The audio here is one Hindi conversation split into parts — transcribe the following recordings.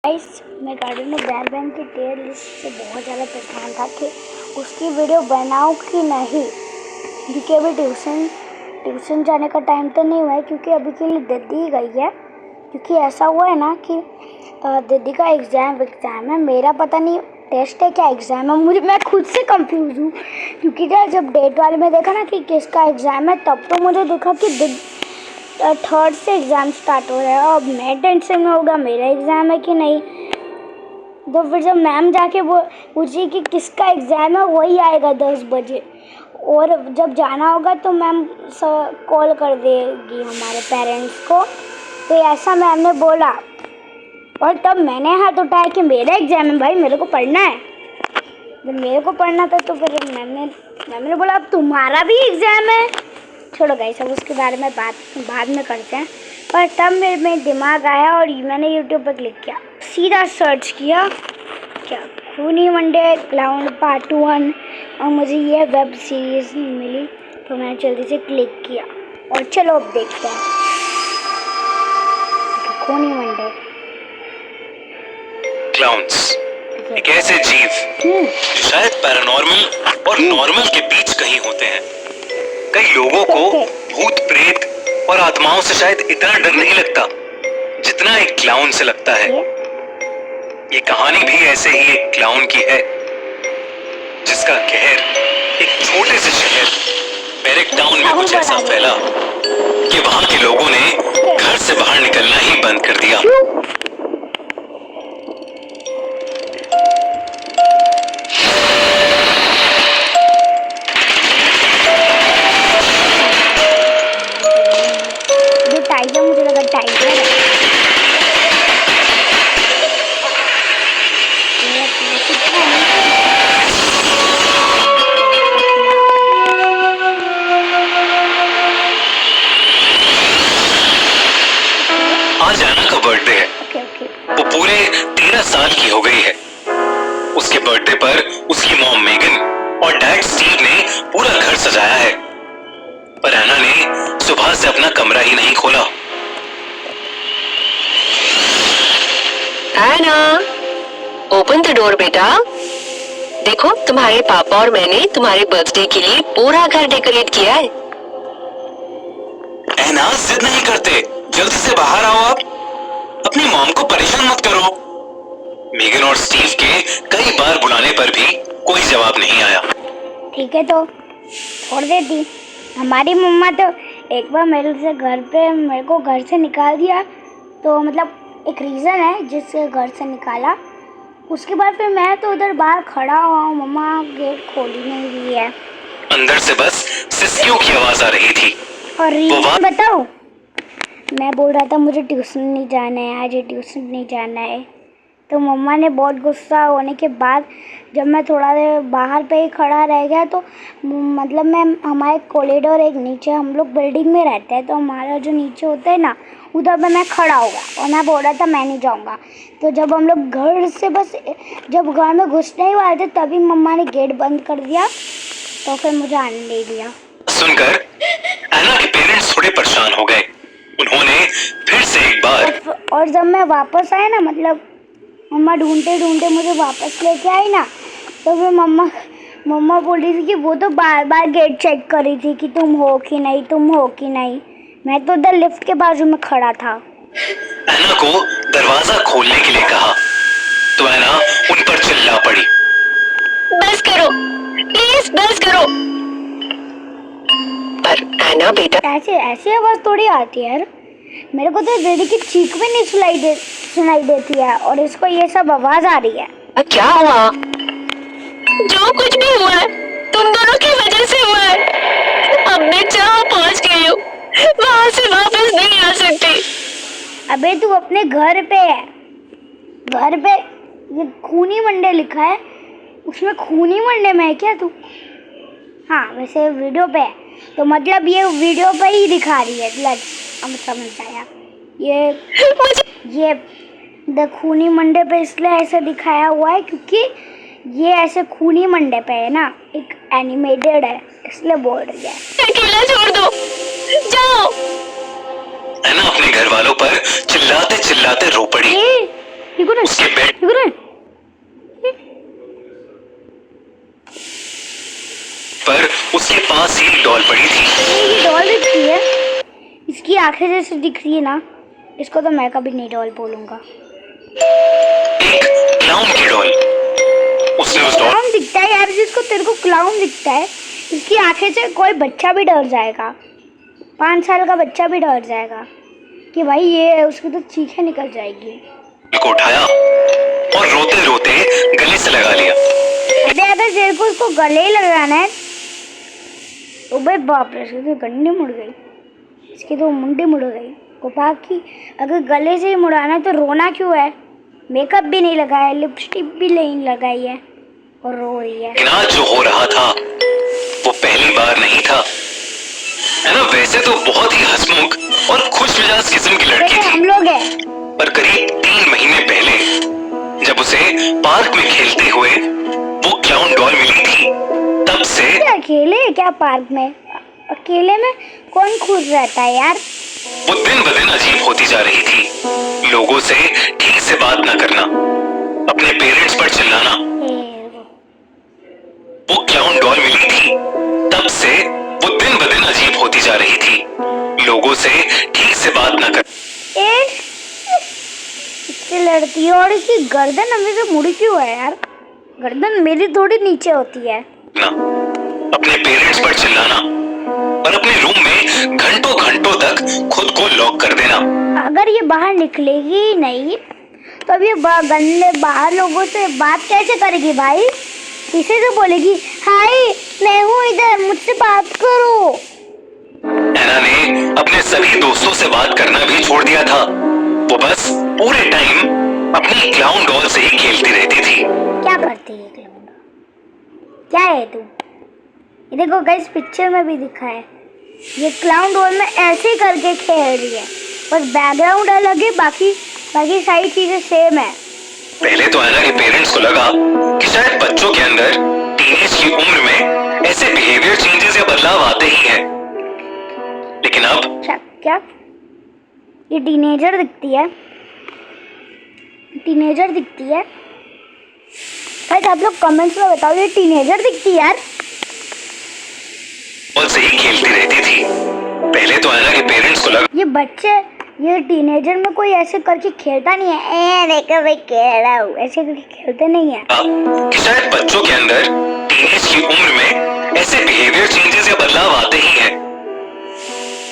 गाइस, मैं गार्डन में बैल बैंड की टेयर लिस्ट से बहुत ज़्यादा परेशान था कि उसकी वीडियो बनाऊं कि नहीं, क्योंकि अभी ट्यूशन जाने का टाइम तो नहीं हुआ है, क्योंकि अभी के लिए दीदी गई है। क्योंकि ऐसा हुआ है ना कि दीदी का एग्ज़ाम है, मेरा पता नहीं टेस्ट है क्या एग्ज़ाम है, मैं खुद से कंफ्यूज हूँ। क्योंकि जब डेट वाले में देखा ना कि किसका एग्ज़ाम है, तब तो मुझे देखा कि थर्ड से एग्ज़ाम स्टार्ट हो रहा है। अब मैं टेंशन में होगा मेरा एग्ज़ाम है कि नहीं। तो फिर जब मैम जाके वो पूछी कि किसका एग्ज़ाम है, वही आएगा 10 बजे। और जब जाना होगा तो मैम कॉल कर देगी हमारे पेरेंट्स को। तो ऐसा मैम ने बोला, और तब मैंने हाथ उठाया कि मेरा एग्ज़ाम है भाई, मेरे को पढ़ना है। जब मेरे को पढ़ना था तो फिर मैम ने बोला अब तुम्हारा भी एग्ज़ाम है। छोड़ो गाइस, अब उसके बारे में बाद में करते हैं। पर तब मेरे में दिमाग आया और मैंने यूट्यूब पर क्लिक किया, सीधा सर्च किया क्या खूनी मंडे क्लाउन पार्ट 1, और मुझे ये वेब सीरीज़ मिली। तो मैंने जल्दी से क्लिक किया और चलो अब देखते हैं खूनी मंडे। क्लाउन्स एक ऐसे जीव जो शायद पैरानॉर्मल और नॉर्मल के बीच कहीं होते हैं। कई लोगों को भूत प्रेत और आत्माओं से शायद इतना डर नहीं लगता जितना एक क्लाउन से लगता है। ये कहानी भी ऐसे ही एक क्लाउन की है जिसका कहर एक छोटे से शहर बैरेक टाउन में कुछ ऐसा फैला कि वहां के लोगों ने घर से बाहर निकलना ही बंद कर दिया। मुझे लगा टाइगर है। आज आना का बर्थडे है। वो पूरे 13 साल की हो गई है। उसके बर्थडे पर उसकी मॉम मेगन और डैड स्टीव ने पूरा घर सजाया है, पर एना ने सुबह से अपना कमरा ही नहीं खोला। एना, ओपन द डोर बेटा। देखो, तुम्हारे पापा और मैंने तुम्हारे बर्थडे के लिए पूरा घर डेकोरेट किया है। एना, जिद नहीं करते, जल्दी से बाहर आओ। आप अपनी मॉम को परेशान मत करो। मेगन और स्टीव के कई बार बुलाने पर भी कोई जवाब नहीं आया। ठीक है, तो छोड़ देती। हमारी मम्मा तो एक बार मेरे को घर से निकाल दिया, तो मतलब एक रीज़न है जिससे घर से निकाला। उसके बाद फिर मैं तो उधर बाहर खड़ा हुआ हूँ, मम्मा गेट खोली नहीं रही है। अंदर से बस सिसकियों की आवाज आ रही थी। और रीज़न बताओ, मैं बोल रहा था मुझे ट्यूशन नहीं जाना है, आज ट्यूशन नहीं जाना है। तो मम्मा ने बहुत गुस्सा होने के बाद जब मैं थोड़ा देर बाहर पे ही खड़ा रह गया, तो मतलब हमारे कॉरिडोर एक नीचे, हम लोग बिल्डिंग में रहते हैं, तो हमारा जो नीचे होता है ना, उधर पे मैं खड़ा हो गया और मैं बोल रहा था मैं नहीं जाऊंगा। तो जब हम लोग जब घर में घुसने ही वाले थे, तभी मम्मा ने गेट बंद कर दिया, तो फिर मुझे आने नहीं दिया। सुनकर एना के पेरेंट्स थोड़े परेशान हो गए। उन्होंने फिर से एक बार और जब मैं वापस आया ना, मतलब मम्मा ढूंढते ढूंढते मुझे वापस लेके आई ना, तो फिर मम्मा बोल रही थी कि वो तो बार बार गेट चेक कर रही थी कि तुम हो कि नहीं। मैं तो उधर लिफ्ट के बाजू में खड़ा था। एना को दरवाजा खोलने के लिए कहा तो एना उन पर चिल्ला पड़ी, बस करो प्लीज, बस करो। पर एना बेटा, ऐसी आवाज थोड़ी आती है यार। मेरे को तो दीदी की चीख भी नहीं सुनाई देती है, और इसको ये सब आवाज आ रही है। क्या हुआ? जो कुछ भी हुआ है तुम दोनों की वजह से हुआ है। अब मैं जहाँ पहुँच गई हूँ वहाँ से वापस नहीं आ सकती। अबे तू अपने घर पे है, घर पे ये खूनी मंडे लिखा है, उसमें खूनी मंडे में है क्या तू? हाँ, वैसे वीडियो पे है, तो मतलब ये वीडियो पे ही दिखा रही है। अब समझ आया। ये द खूनी मंडे पे इसलिए ऐसे दिखाया हुआ है क्योंकि ये ऐसे खूनी मंडे पे है ना, एक एनिमेटेड है, इसलिए बोल रही है। अकेला छोड़ दो, जाओ। एना अपने घर वालों पर चिल्लाते चिल्लाते रो पड़ी। उसके बेड पर उसके पास ही एक डॉल पड़ी थी। ये डॉल दिखती है, इसकी आंखें जैसे दिख रही है ना, इसको तो मैं कभी नहीं डॉल बोलूंगा। एक क्लाउन की डॉल। उसने उस डॉल क्लाउन दिखता है यार, जिसको तेरे को क्लाउन दिखता है, इसकी आंखें से कोई बच्चा भी डर जाएगा, 5 साल का बच्चा भी डर जाएगा कि भाई ये, उसकी तो चीखें निकल जाएगी। को उठाया और रोते रोते गले से लगा लिया। अरे अगर तेरे को उसको गले ही लगाना है तो भाई बाप रे, इसकी तो गंडी मुड़ गई, इसकी तो मुंडी मुड़ गई। गोपाल की अगर गले से ही मुड़ाना है तो रोना क्यों है? मेकअप भी नहीं लगाया, लिपस्टिक भी नहीं लगाई है और रो रही है। आज जो हो रहा था वो पहली बार नहीं था, है ना। वैसे तो बहुत ही हंसमुख और खुश मिजाज किस्म की लड़की थी, हम लोग हैं। पर करीब 3 महीने पहले जब उसे पार्क में खेलते हुए वो क्लाउन डॉल मिली थी, तब से अकेले क्या पार्क में? अकेले में कौन खुश रहता है यार? वो दिन ब दिन अजीब होती जा रही थी। लोगों से ठीक से बात न करना, अपने पेरेंट्स पर चिल्लाना। वो क्लाउन डॉल मिली थी, तब से वो दिन ब दिन अजीब होती जा रही थी। लोगों से ठीक से बात न कर। इससे लड़ती है और इसकी गर्दन हमेशा मुड़ी क्यों है यार? गर्दन मेरी थोड़ी नीचे होती है ना। अपने पेरेंट्स पर चिल्लाना और अपने रूम में घंटों घंटों तक खुद को लॉक कर देना। अगर ये बाहर निकलेगी ही नहीं तो अब ये गंदे बाहर लोगों से बात कैसे करेगी भाई? किसी से बोलेगी हाय मैं हूँ इधर, मुझसे बात करो। ऐना ने अपने सभी दोस्तों से बात करना भी छोड़ दिया था। वो बस पूरे टाइम अपनी क्लाउन डॉल से ही खेलती रहती थी। क्या करती है क्लाउन? क्या है तू? ये देखो गाइस, पिक्चर में भी दिखा है, ये क्लाउन डॉल में ऐसे ही करके खेल रही है, बस बैकग्राउंड अलग है, बाकी सारी चीजें सेम है। पहले तो ऐना के पेरेंट्स को लगा कि शायद बच्चों के अंदर टीनेज की उम्र में ऐसे बिहेवियर चेंजेस या बदलाव आते ही हैं, लेकिन अब क्या ये टीनेजर दिखती है? टीनेजर दिखती है भाई, आप लोग कमेंट्स में बताओ, ये टीनेजर दिखती है यार? और से ही खेलती रहती थी। पहले तो ऐना के पेरेंट्स को लगा ये बच्चे, ये टीनेजर में कोई ऐसे करके खेलता नहीं है, देखो मैं खेल रहा हूँ, ऐसे करके खेलते नहीं है कि शायद बच्चों के अंदर टीनेज की उम्र में ऐसे बिहेवियर चेंजेस या बदलाव आते ही हैं,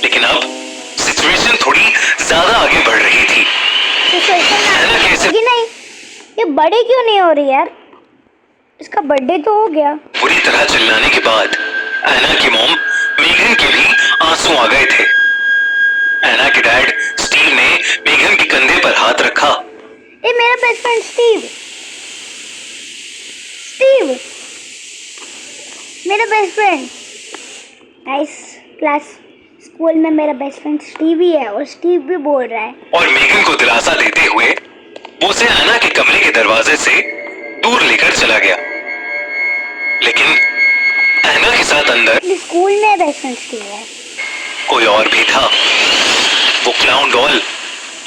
लेकिन अब सिचुएशन थोड़ी ज्यादा आगे बढ़ रही थी। कि नहीं, ये बड़े क्यों नहीं हो रही यार? इसका बर्थडे तो हो गया। बुरी तरह चिल्लाने के बाद ऐना की मॉम मेघन के भी आंसू आ गए थे। ऐना के डैड स्टीव ने मेघन के कंधे पर हाथ रखा। ये मेरा बेस्ट फ्रेंड स्टीव मेरा best friend. Nice class school में मेरा बेस्ट फ्रेंड स्टीव ही है और स्टीव भी बोल रहा है। और मेघन को दिलासा देते हुए वो उसे ऐना के कमरे के दरवाजे से दूर लेकर चला गया, लेकिन ऐना के साथ अंदर स्कूल में बेस्ट फ्रेंड स्टीव है, कोई और भी था। वो क्लाउन डॉल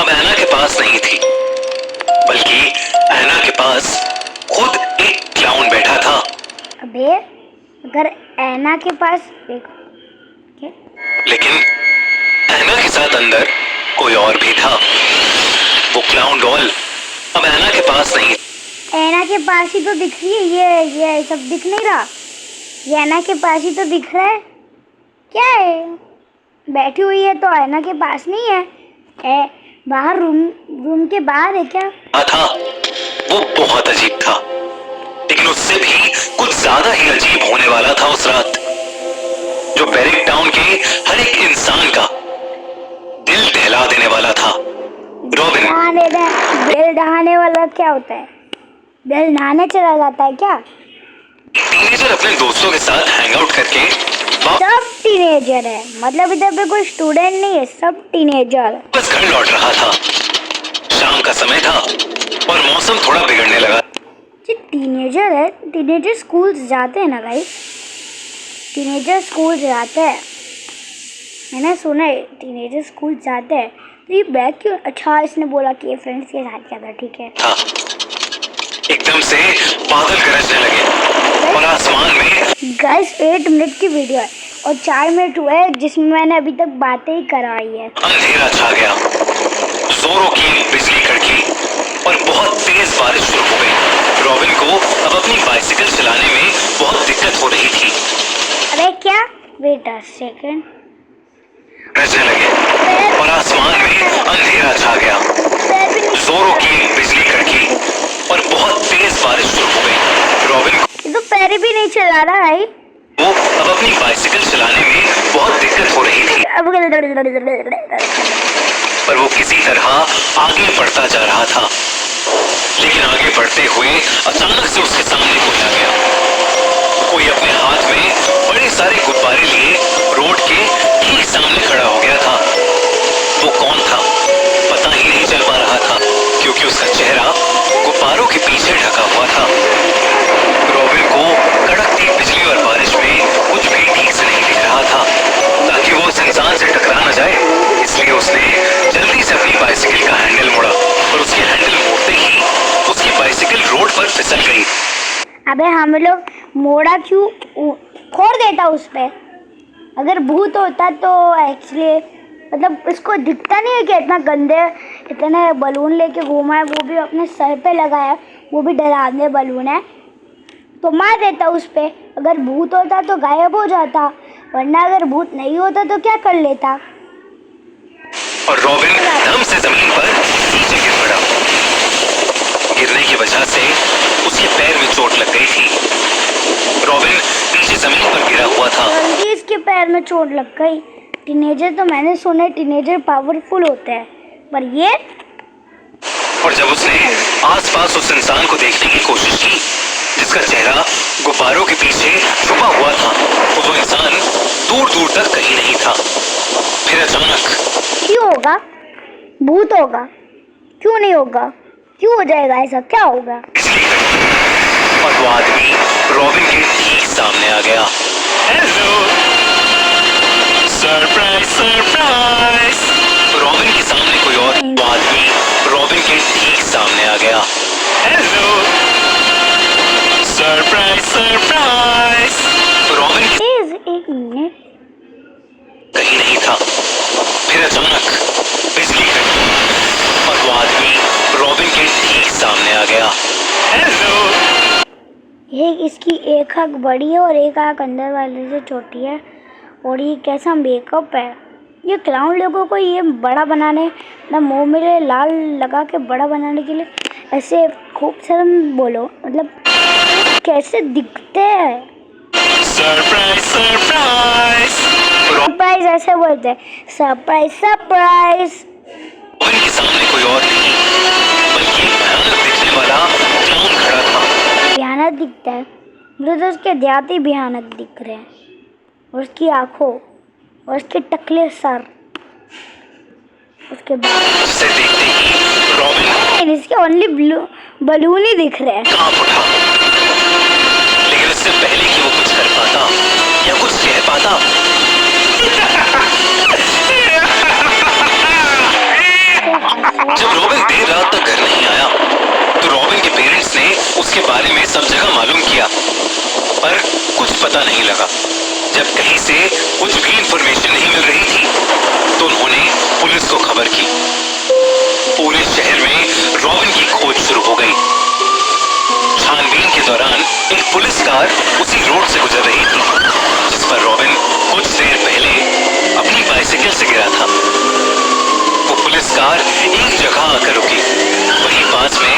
अब ऐना के पास नहीं थी, बल्कि ऐना के पास खुद एक क्लाउन बैठा था। अबे अगर ऐना के पास देखो, लेकिन ऐना के साथ अंदर कोई और भी था। वो क्लाउन डॉल अब ऐना के पास नहीं। ऐना के पास ही तो दिख रही है, ये सब दिख नहीं रहा, ये ऐना के पास ही तो दिख रहा है। क्या है, बैठी हुई है तो ऐना के पास नहीं है, बाहर रूम के बाहर है क्या? था वो बहुत अजीब था, लेकिन उससे भी कुछ ज्यादा ही अजीब होने वाला था उस रात, जो बैरिक टाउन के हर एक इंसान का दिल दहला देने वाला था। रॉबिन दिल दहाने वाला क्या होता है? दिल नहाने चला जाता है क्या? टीनेजर अपने दोस्तों के साथ हैंग आउट करके सब टीनेजर है, मतलब इधर पे कोई स्टूडेंट नहीं है, सब टीनेजर। बस घर लौट रहा था। शाम का समय था और मौसम थोड़ा बिगड़ने लगा। जी टीनेजर है, टीनेजर स्कूल जाते हैं ना भाई, टीनेजर स्कूल जाते हैं, मैंने सुना है टीनेजर स्कूल जाते हैं। तो ये बैग क्यों? अच्छा, इसने बोला कि ये फ्रेंड्स के साथ किया था, ठीक है। था एकदम से बादल गरजने लगे और आसमान में। गाइस 8 मिनट की वीडियो है और 4 मिनट हुए हैं जिसमें मैंने अभी तक बातें ही कराई है। अंधेरा छा गया, जोरों की बिजली कड़की और बहुत तेज बारिश शुरू हो गई। रॉबिन को अब अपनी बाइसिकल चलाने में बहुत दिक्कत हो रही थी। अरे क्या? Wait a second. गरजने लगे और आसमान में अंधेरा छा गया, जोरों की बिजली कड़की और बहुत तेज बारिश शुरू हो गई। रॉबिन ये तो पैर भी नहीं चला रहा है। को अब अपनी बाइसिकल चलाने में बहुत दिक्कत हो रही थी, पर वो किसी तरह आगे बढ़ता जा रहा था। लेकिन आगे बढ़ते हुए अचानक से उसके सामने कोई आ गया। कोई अपने हाथ में बड़े सारे गुब्बारे लिए रोड के ठीक सामने खड़ा हो गया था। वो कौन था पता ही नहीं चल पा रहा था, क्योंकि उसका चेहरा गुब्बारों के पीछे ढका हुआ था। रॉबिन को कड़कती बिजली और बारिश में कुछ भी ठीक से नहीं दिख रहा था, ताकि वो उस इंसान से टकरा न जाए। इसलिए उसने जल्दी से अपनी बाइसिकल का हैंडल मोड़ा और उसकी हैंडल मोड़ते ही उसकी बाइसिकल रोड पर फिसल गई। अबे हम लोग मोड़ा क्यों? फोड़ देता उस पे। अगर भूत होता तो एक्चुअली मतलब इसको दिखता नहीं है कि इतना गंदे इतने बलून लेके घूमा है, वो भी अपने सर पे लगाया, वो भी डरावने बलून है, तो मार देता उस पे। अगर भूत होता तो गायब हो जाता, वरना अगर भूत नहीं होता तो क्या कर लेता। और रॉबिन धम से जमीन पर नीचे गिर पड़ा। गिरने की वजह से उसके पैर में चोट लग गई थी। रॉबिन नीचे जमीन पर गिरा हुआ था। जल्दी इसके पैर में चोट लग गई। टीनेजर तो मैंने सुना है टीनेजर पावरफुल होते हैं, पर ये। और जब उसने आसपास उस इंसान को देखने की कोशिश की जिसका चेहरा गुब्बारों के पीछे छुपा हुआ था, तो वो इंसान दूर दूर तक कहीं नहीं था। फिर अचानक क्यों होगा? भूत होगा? क्यों नहीं होगा? क्यों हो जाएगा ऐसा? क्या होगा? और वो आदमी रॉबिन के ठीक सामने आ गया। Hello, surprise surprise. रॉबिन के सामने कोई और आदमी रॉबिन के ठीक सामने आ गया। Hello, surprise surprise. रॉबिन एक मिनट, कहीं नहीं था। फिर अचानक बिजली कड़की और वो आदमी रॉबिन के ठीक सामने आ गया। हेलो। इसकी एक आँख बड़ी है और एक आँख अंदर वाले से छोटी है, और ये कैसा मेकअप है। ये क्लाउन लोगों को ये बड़ा बनाने ना मुंह में लाल लगा के बड़ा बनाने के लिए ऐसे खूब सारा बोलो, मतलब कैसे दिखते हैं। Surprise surprise. सरप्राइज ऐसे बोलते हैं, सरप्राइज सरप्राइज। रॉबिन के सामने कोई और नहीं बल्कि भयानक दिखने वाला क्लाउन खड़ा था। भयानक दिखता है, मुझे तो उसके दांत ही भयानक दिख रहे हैं, और उसकी आंखों और उसके टकले सर, उसके बाद उसे देखते ही रॉबिन इसके ओनली बलून ही दिख रहे हैं। कांप उठा। लेकिन उससे पहले कि वो कुछ कर पाता या कुछ कह पाता, जब रॉबिन देर रात तक घर नहीं आया तो रॉबिन के पेरेंट्स ने उसके बारे में सब जगह मालूम किया, पर कुछ पता नहीं लगा। जब कहीं से कुछ भी इंफॉर्मेशन नहीं मिल रही थी तो उन्होंने पुलिस को खबर की। पूरे शहर में रॉबिन की खोज शुरू हो गई। छानबीन के दौरान एक पुलिस कार उसी रोड से गुजर रही थी जिस पर रॉबिन कुछ देर पहले अपनी बाइसिकल से गिरा था। वो पुलिस कार एक जगह आकर रुकी। वहीं पास में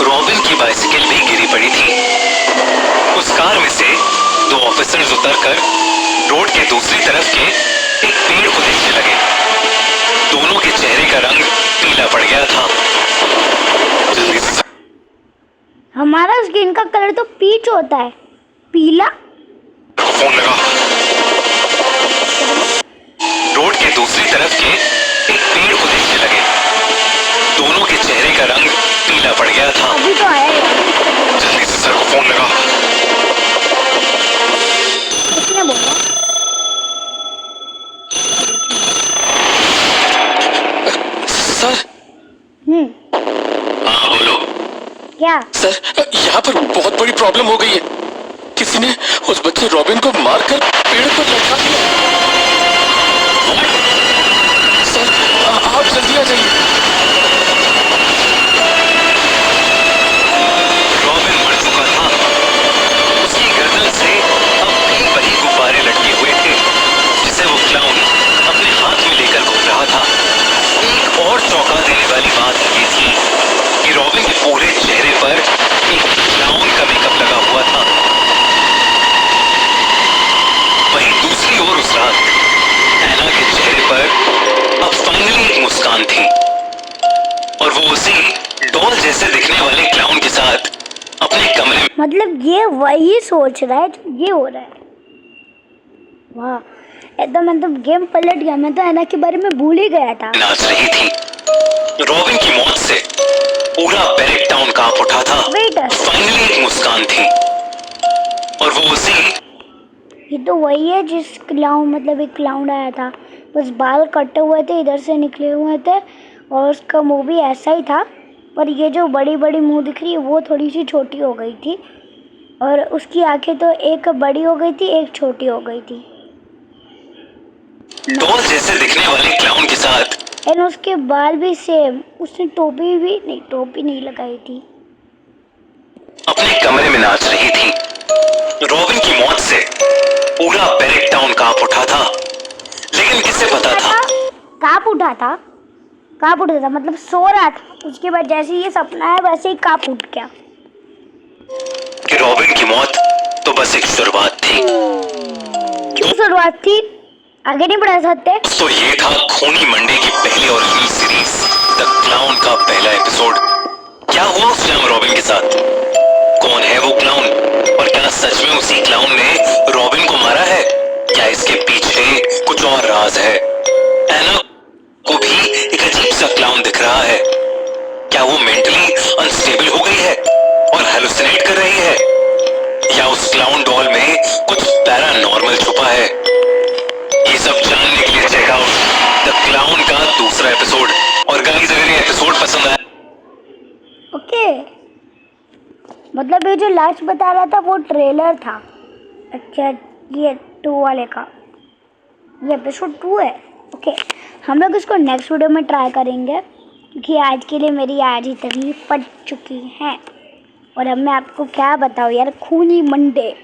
रॉबिन की बाइसिकल भी गिरी पड़ी थी। उस कार में से 2 ऑफिसर्स उतरकर रोड के दूसरी तरफ के एक पेड़ को देखने लगे। दोनों के चेहरे का रंग पीला पड़ गया था। जल्दी से हमारा स्किन का कलर तो पीच होता है, पीला। फोन लगा। रोड के दूसरी तरफ के एक पेड़ को देखने लगे। दोनों के चेहरे का रंग पीला पड़ गया था। अभी तो आया। जल्दी से सर को फोन लगा। किसने बोला? क्या? सर, यहाँ पर बहुत बड़ी प्रॉब्लम हो गई है। किसी ने उस बच्चे रॉबिन को मारकर पेड़ पर लटका दिया। सर, आप जल्दी आ जाइए। रॉबिन मर चुका था। उसकी गर्दन से अब भी वही गुब्बारे लटके हुए थे जिसे वो क्लाउन अपने हाथ में लेकर घूम रहा था। एक और चौंका देने वाली बात ये थी कि रॉबिन के पूरे चेहरे पर एक क्लाउन का मेकअप लगा हुआ था। वहीं दूसरी ओर उस रात एना के चेहरे पर अब फाइनली एक मुस्कान थी और वो उसी डॉल जैसे दिखने वाले क्लाउन के साथ अपने कमरे में मतलब ये वही सोच रहा है जो ये हो रहा है। वाह, एकदम मतलब गेम पलट गया। मैं तो एना के बारे में भूल ही गया था। नाच रही थी। रॉबिन की मौत से पूरा बैरेक टाउन कांप उठा था। फाइनली एक मुस्कान थी और वो उसी ये तो वही है जिस क्लाउन मतलब एक क्लाउन आया था, बस बाल कटे हुए थे, इधर से निकले हुए थे और उसका मुंह भी ऐसा ही था। पर ये जो बड़ी बड़ी मुंह दिख रही है वो थोड़ी सी छोटी हो गई थी और उसकी आंखें तो एक बड़ी हो गई थी एक छोटी हो गई थी। डॉल जैसे दिखने वाले क्लाउन के साथ एंड उसके बाल भी सेम। उसने टोपी नहीं लगाई थी। अपने कमरे में नाच रही थी। रॉबिन की मौत से पूरा बैरेक टाउन कांप उठा था, लेकिन किसे पता था कांप उठा था मतलब सो रहा था। उसके बाद जैसे ये सपना है वैसे ही कांप उठ गया कि रॉबिन की मौत तो बस एक शुरुआत थी। क्यों शुरुआत थी? आगे नहीं बढ़ा सकते? तो ये था खूनी मंडे की पहली ओरिजिनल सीरीज द क्लाउन का पहला एपिसोड। क्या हुआ उस टाइम रॉबिन के साथ? कौन है वो क्लाउन और क्या सच में उसी क्लाउन ने रॉबिन को मारा है? क्या इसके पीछे कुछ और राज है? एना को भी एक अजीब सा क्लाउन दिख रहा है। क्या वो मेंटली अनस्टेबल हो गई है और हेलुसिनेट कर रही है, या उस क्लाउन डॉल में कुछ पैरानॉर्मल छुपा है? ये सब जानने के लिए चेक आउट द क्लाउन का दूसरा एपिसोड। और गाइस, अगर ये एपिसोड पसंद आया ओके, मतलब ये जो लास्ट बता रहा था वो ट्रेलर था। अच्छा, ये 2 वाले का ये एपिसोड 2 है। ओके, हम लोग इसको नेक्स्ट वीडियो में ट्राई करेंगे क्योंकि आज के लिए मेरी आज ही तकलीफ पड़ चुकी है। और अब मैं आपको क्या बताऊँ यार, खूनी मंडे।